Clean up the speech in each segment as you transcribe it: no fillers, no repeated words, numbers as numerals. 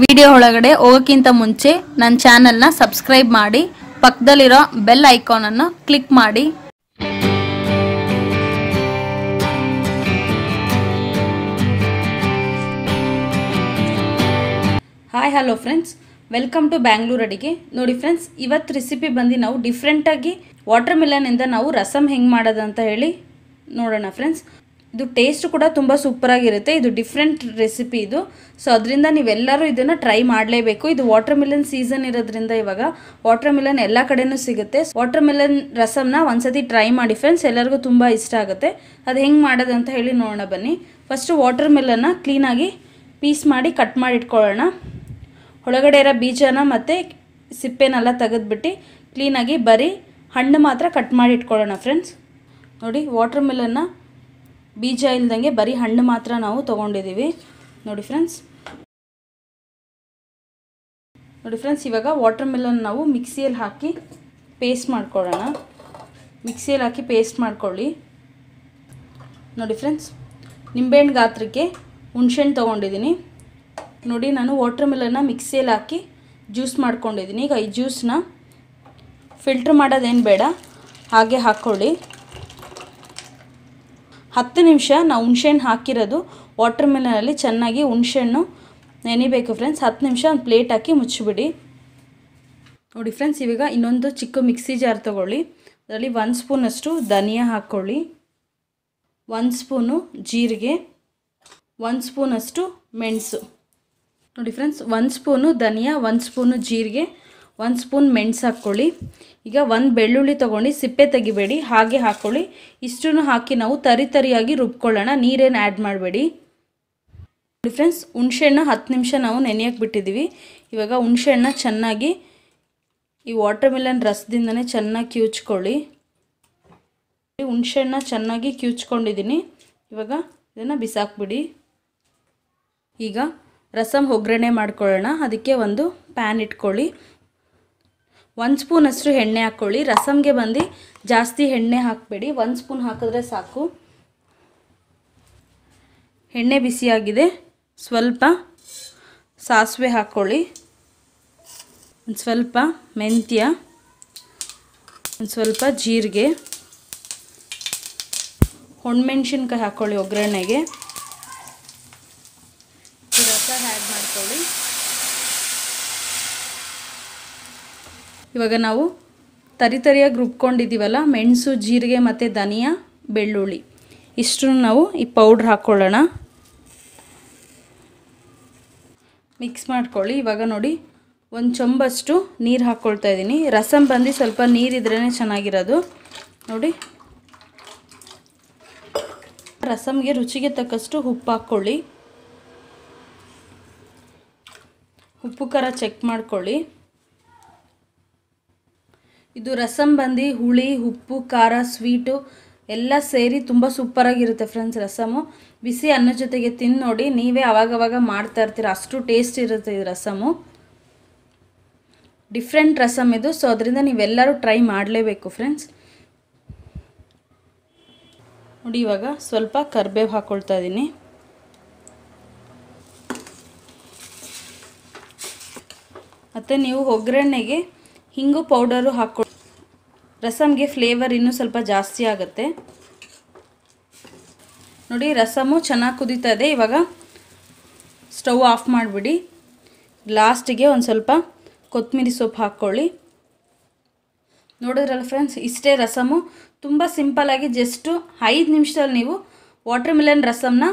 Video ಒಳಗಡೆ ಹೋಗೋಕ್ಕಿಂತ ಮುಂಚೆ ನನ್ನ ಚಾನೆಲ್ನ ಸಬ್ಸ್ಕ್ರೈಬ್ ಮಾಡಿ ಪಕ್ಕದಲ್ಲಿರೋ ಬೆಲ್ ಐಕಾನ್ ಅನ್ನು ಕ್ಲಿಕ್ ಮಾಡಿ. Hi hello friends, welcome to Bangalore ಅಡಿಗೆ. ನೋಡಿ ಫ್ರೆಂಡ್ಸ್, ಇವತ್ತು ರೆಸಿಪಿ ಬಂದು ನಾವು ಡಿಫ್ರೆಂಟಾಗಿ ವಾಟರ್ ಮಿಲನ್ನಿಂದ ನಾವು ರಸಮ್ ಹೆಂಗೆ ಮಾಡೋದು ಅಂತ ಹೇಳಿ ನೋಡೋಣ ಫ್ರೆಂಡ್ಸ್. ಇದು ಟೇಸ್ಟ್ ಕೂಡ ತುಂಬ ಸೂಪರಾಗಿರುತ್ತೆ. ಇದು ಡಿಫ್ರೆಂಟ್ ರೆಸಿಪಿ ಇದು. ಸೊ ಅದರಿಂದ ನೀವೆಲ್ಲರೂ ಇದನ್ನು ಟ್ರೈ ಮಾಡಲೇಬೇಕು. ಇದು ವಾಟರ್ ಮಿಲನ್ ಸೀಸನ್ ಇರೋದ್ರಿಂದ ಇವಾಗ ವಾಟರ್ ಮಿಲನ್ ಎಲ್ಲ ಕಡೆನೂ ಸಿಗುತ್ತೆ. ವಾಟರ್ ಮಿಲನ್ ರಸಮ್ನ ಒಂದ್ಸತಿ ಟ್ರೈ ಮಾಡಿ ಫ್ರೆಂಡ್ಸ್, ಎಲ್ಲರಿಗೂ ತುಂಬ ಇಷ್ಟ ಆಗುತ್ತೆ. ಅದು ಹೆಂಗೆ ಮಾಡೋದು ಅಂತ ಹೇಳಿ ನೋಡೋಣ ಬನ್ನಿ. ಫಸ್ಟು ವಾಟರ್ ಮಿಲನ್ನ ಕ್ಲೀನಾಗಿ ಪೀಸ್ ಮಾಡಿ ಕಟ್ ಮಾಡಿ ಇಟ್ಕೊಳ್ಳೋಣ. ಒಳಗಡೆ ಇರೋ ಬೀಜನ ಮತ್ತು ಸಿಪ್ಪೆನೆಲ್ಲ ತೆಗೆದ್ಬಿಟ್ಟು ಕ್ಲೀನಾಗಿ ಬರೀ ಹಣ್ಣು ಮಾತ್ರ ಕಟ್ ಮಾಡಿ ಇಟ್ಕೊಳ್ಳೋಣ ಫ್ರೆಂಡ್ಸ್. ನೋಡಿ, ವಾಟರ್ ಮಿಲನ್ನ ಬೀಜ ಇಲ್ದಂಗೆ ಬರೀ ಹಣ್ಣು ಮಾತ್ರ ನಾವು ತೊಗೊಂಡಿದ್ದೀವಿ. ನೋಡಿ ಫ್ರೆಂಡ್ಸ್, ಇವಾಗ ವಾಟರ್ ಮಿಲನ್ ನಾವು ಮಿಕ್ಸಿಯಲ್ಲಿ ಹಾಕಿ ಪೇಸ್ಟ್ ಮಾಡ್ಕೊಳ್ಳೋಣ. ಮಿಕ್ಸಿಯಲ್ಲಿ ಹಾಕಿ ಪೇಸ್ಟ್ ಮಾಡ್ಕೊಳ್ಳಿ. ನೋಡಿ ಫ್ರೆಂಡ್ಸ್, ನಿಂಬೆಹಣ್ಣು ಗಾತ್ರಕ್ಕೆ ಹುಣಸೆಹಣ್ಣು ತೊಗೊಂಡಿದ್ದೀನಿ. ನೋಡಿ, ನಾನು ವಾಟರ್ ಮಿಲನ್ನ ಮಿಕ್ಸಿಯಲ್ಲಿ ಹಾಕಿ ಜ್ಯೂಸ್ ಮಾಡ್ಕೊಂಡಿದ್ದೀನಿ. ಈಗ ಈ ಜ್ಯೂಸನ್ನ ಫಿಲ್ಟ್ರ್ ಮಾಡೋದೇನು ಬೇಡ, ಹಾಗೆ ಹಾಕ್ಕೊಳ್ಳಿ. 10 ನಿಮಿಷ ನಾವು ಹುಣಸೆಹಣ್ಣು ಹಾಕಿರೋದು ವಾಟರ್ ಮಿಲನಲ್ಲಿ ಚೆನ್ನಾಗಿ ಹುಣಸೆಹಣ್ಣು ನೆನಿಬೇಕು ಫ್ರೆಂಡ್ಸ್. 10 ನಿಮಿಷ ಒಂದು ಪ್ಲೇಟ್ ಹಾಕಿ ಮುಚ್ಚಿಬಿಡಿ. ನೋಡಿ ಫ್ರೆಂಡ್ಸ್, ಇವಾಗ ಇನ್ನೊಂದು ಚಿಕ್ಕ ಮಿಕ್ಸಿ ಜಾರ್ ತೊಗೊಳ್ಳಿ. ಅದರಲ್ಲಿ 1 ಸ್ಪೂನಷ್ಟು ಧನಿಯಾ ಹಾಕ್ಕೊಳ್ಳಿ, 1 ಸ್ಪೂನು ಜೀರಿಗೆ, 1 ಸ್ಪೂನಷ್ಟು ಮೆಣಸು. ನೋಡಿ ಫ್ರೆಂಡ್ಸ್, 1 ಸ್ಪೂನು ಧನಿಯಾ, 1 ಸ್ಪೂನು ಜೀರಿಗೆ, 1 ಸ್ಪೂನ್ ಮೆಣಸು ಹಾಕ್ಕೊಳ್ಳಿ. ಈಗ 1 ಬೆಳ್ಳುಳ್ಳಿ ತೊಗೊಂಡು ಸಿಪ್ಪೆ ತೆಗಿಬೇಡಿ, ಹಾಗೆ ಹಾಕ್ಕೊಳ್ಳಿ. ಇಷ್ಟನ್ನು ಹಾಕಿ ನಾವು ತರಿಯಾಗಿ ರುಬ್ಕೊಳ್ಳೋಣ, ನೀರೇನು ಆ್ಯಡ್ ಮಾಡಬೇಡಿ. ನೋಡಿ ಫ್ರೆಂಡ್ಸ್, ಹುಣಸೆಹಣ್ಣು 10 ನಿಮಿಷ ನಾವು ನೆನೆಯೋಕ್ಕೆ ಬಿಟ್ಟಿದ್ದೀವಿ. ಇವಾಗ ಹುಣಸೆಹಣ್ಣ ಚೆನ್ನಾಗಿ ಈ ವಾಟರ್ ಮಿಲನ್ ರಸದಿಂದನೇ ಚೆನ್ನಾಗಿ ಕಿವುಚ್ಕೊಳ್ಳಿ. ಹುಣಸೆಹಣ್ಣ ಚೆನ್ನಾಗಿ ಕಿವುಚ್ಕೊಂಡಿದ್ದೀನಿ. ಇವಾಗ ಇದನ್ನು ಬಿಸಾಕ್ಬಿಡಿ. ಈಗ ರಸಮ್ ಒಗ್ಗರಣೆ ಮಾಡ್ಕೊಳ್ಳೋಣ. ಅದಕ್ಕೆ ಒಂದು ಪ್ಯಾನ್ ಇಟ್ಕೊಳ್ಳಿ. 1 ಸ್ಪೂನಷ್ಟು ಎಣ್ಣೆ ಹಾಕ್ಕೊಳ್ಳಿ. ರಸಮ್ಗೆ ಬಂದು ಜಾಸ್ತಿ ಎಣ್ಣೆ ಹಾಕಬೇಡಿ, 1 ಸ್ಪೂನ್ ಹಾಕಿದ್ರೆ ಸಾಕು. ಎಣ್ಣೆ ಬಿಸಿಯಾಗಿದೆ. ಸ್ವಲ್ಪ ಸಾಸಿವೆ ಹಾಕ್ಕೊಳ್ಳಿ, ಒಂದು ಸ್ವಲ್ಪ ಮೆಂತ್ಯ, ಒಂದು ಸ್ವಲ್ಪ ಜೀರಿಗೆ, ಒಣಮೆಣ್ಸಿನ್ಕಾಯಿ ಹಾಕ್ಕೊಳ್ಳಿ ಒಗ್ಗರಣೆಗೆ. ರಸ ಆ್ಯಡ್ ಮಾಡ್ಕೊಳ್ಳಿ. ಇವಾಗ ನಾವು ತರಿಯಾಗಿ ರುಬ್ಕೊಂಡಿದ್ದೀವಲ್ಲ, ಮೆಣಸು, ಜೀರಿಗೆ ಮತ್ತು ಧನಿಯಾ, ಬೆಳ್ಳುಳ್ಳಿ, ಇಷ್ಟನ್ನು ನಾವು ಈ ಪೌಡ್ರ್ ಹಾಕ್ಕೊಳ್ಳೋಣ. ಮಿಕ್ಸ್ ಮಾಡ್ಕೊಳ್ಳಿ. ಇವಾಗ ನೋಡಿ, 1 ಚೊಂಬಷ್ಟು ನೀರು ಹಾಕ್ಕೊಳ್ತಾ ಇದ್ದೀನಿ. ರಸಮ್ ಬಂದು ಸ್ವಲ್ಪ ನೀರಿದ್ರೇ ಚೆನ್ನಾಗಿರೋದು. ನೋಡಿ, ರಸಮ್ಗೆ ರುಚಿಗೆ ತಕ್ಕಷ್ಟು ಉಪ್ಪು ಹಾಕ್ಕೊಳ್ಳಿ. ಉಪ್ಪು ಖಾರ ಚೆಕ್ ಮಾಡ್ಕೊಳ್ಳಿ. ಇದು ರಸಮ್ ಬಂದು ಹುಳಿ, ಉಪ್ಪು, ಖಾರ, ಸ್ವೀಟು ಎಲ್ಲ ಸೇರಿ ತುಂಬ ಸೂಪರಾಗಿರುತ್ತೆ ಫ್ರೆಂಡ್ಸ್. ರಸಮು ಬಿಸಿ ಅನ್ನ ಜೊತೆಗೆ ತಿಂದು ನೋಡಿ, ನೀವೇ ಆವಾಗವಾಗ ಮಾಡ್ತಾ ಇರ್ತೀರ, ಅಷ್ಟು ಟೇಸ್ಟ್ ಇರುತ್ತೆ ಇದು ರಸಮು. ಡಿಫ್ರೆಂಟ್ ರಸಮ್ ಇದು. ಸೊ ಅದರಿಂದ ನೀವೆಲ್ಲರೂ ಟ್ರೈ ಮಾಡಲೇಬೇಕು ಫ್ರೆಂಡ್ಸ್. ನೋಡಿ, ಇವಾಗ ಸ್ವಲ್ಪ ಕರಿಬೇವು ಹಾಕ್ಕೊಳ್ತಾ ಇದ್ದೀನಿ. ಮತ್ತು ನೀವು ಒಗ್ಗರಣೆಗೆ ಹಿಂಗು ಪೌಡರು ಹಾಕ್ಕೊಳ್ಳಿ. ರಸಮ್ಗೆ ಫ್ಲೇವರ್ ಇನ್ನೂ ಸ್ವಲ್ಪ ಜಾಸ್ತಿ ಆಗುತ್ತೆ. ನೋಡಿ, ರಸಮು ಚೆನ್ನಾಗಿ ಕುದೀತಾ ಇದೆ. ಇವಾಗ ಸ್ಟವ್ ಆಫ್ ಮಾಡಿಬಿಡಿ. ಲಾಸ್ಟಿಗೆ ಒಂದು ಸ್ವಲ್ಪ ಕೊತ್ತಂಬರಿ ಸೊಪ್ಪು ಹಾಕ್ಕೊಳ್ಳಿ. ನೋಡಿದ್ರಲ್ಲ ಫ್ರೆಂಡ್ಸ್, ಇಷ್ಟೇ ರಸಮು. ತುಂಬ ಸಿಂಪಲ್ಲಾಗಿ ಜಸ್ಟು 5 ನಿಮಿಷದಲ್ಲಿ ನೀವು ವಾಟರ್ ಮಿಲನ್ ರಸಮ್ನ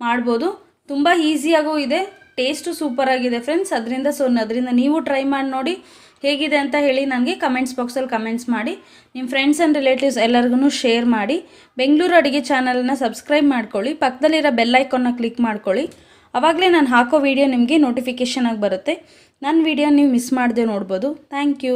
ಮಾಡ್ಬೋದು. ತುಂಬ ಈಸಿಯಾಗೂ ಇದೆ, ಟೇಸ್ಟು ಸೂಪರಾಗಿದೆ ಫ್ರೆಂಡ್ಸ್. ಅದರಿಂದ ನೀವು ಟ್ರೈ ಮಾಡಿ ನೋಡಿ, ಹೇಗಿದೆ ಅಂತ ಹೇಳಿ ನನಗೆ ಕಮೆಂಟ್ಸ್ ಬಾಕ್ಸಲ್ಲಿ ಕಮೆಂಟ್ಸ್ ಮಾಡಿ. ನಿಮ್ಮ ಫ್ರೆಂಡ್ಸ್ ಆ್ಯಂಡ್ ರಿಲೇಟಿವ್ಸ್ ಎಲ್ಲರಿಗೂ ಶೇರ್ ಮಾಡಿ. ಬೆಂಗಳೂರು ಅಡುಗೆ ಚಾನಲನ್ನು ಸಬ್ಸ್ಕ್ರೈಬ್ ಮಾಡ್ಕೊಳ್ಳಿ. ಪಕ್ಕದಲ್ಲಿರೋ ಬೆಲ್ ಐಕಾನ್ನ ಕ್ಲಿಕ್ ಮಾಡ್ಕೊಳ್ಳಿ. ಆವಾಗಲೇ ನಾನು ಹಾಕೋ ವಿಡಿಯೋ ನಿಮಗೆ ನೋಟಿಫಿಕೇಷನ್ ಆಗಿ ಬರುತ್ತೆ. ನನ್ನ ವಿಡಿಯೋ ನೀವು ಮಿಸ್ ಮಾಡದೆ ನೋಡ್ಬೋದು. Thank you.